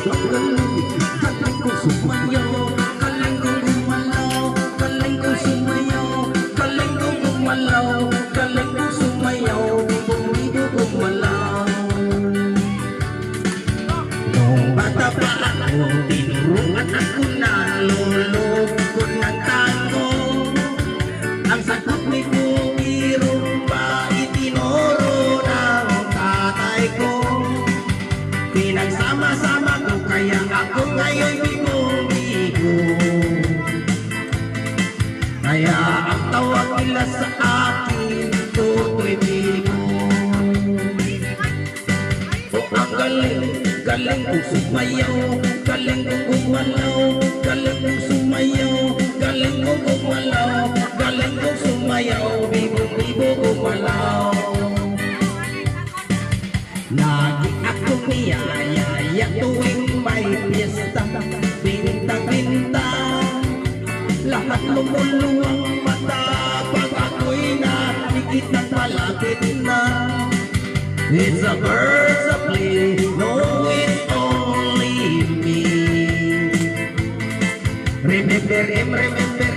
Galing ko sumayaw, galing ko gumalaw, galing ko sumayaw, galing ko gumalaw, galing ko sumayaw, bumibig gumalaw. Nung bata pa ako, tinuruan ako na lolo ko ng tango. Ang sagot ni Bumiro pa itinuro ng tatay ko. Pinagsama-sama ko kaya ako ngayon bigo-bigo. Kaya ang tawag nila sa akin, Tutoy Bigo. Ang galing kong sumayaw, galing kong gumalaw, galing kong sumayaw, galing kong gumalaw, galing kong sumayaw, bibo-bibo gumalaw. Lagi akong niyayaya tuwing may piyesta, pinta-pinta, lahat lumuluwang mata pag ako'y nakikit ng malapit na. It's a birds of play, no it's only me. Remember him, remember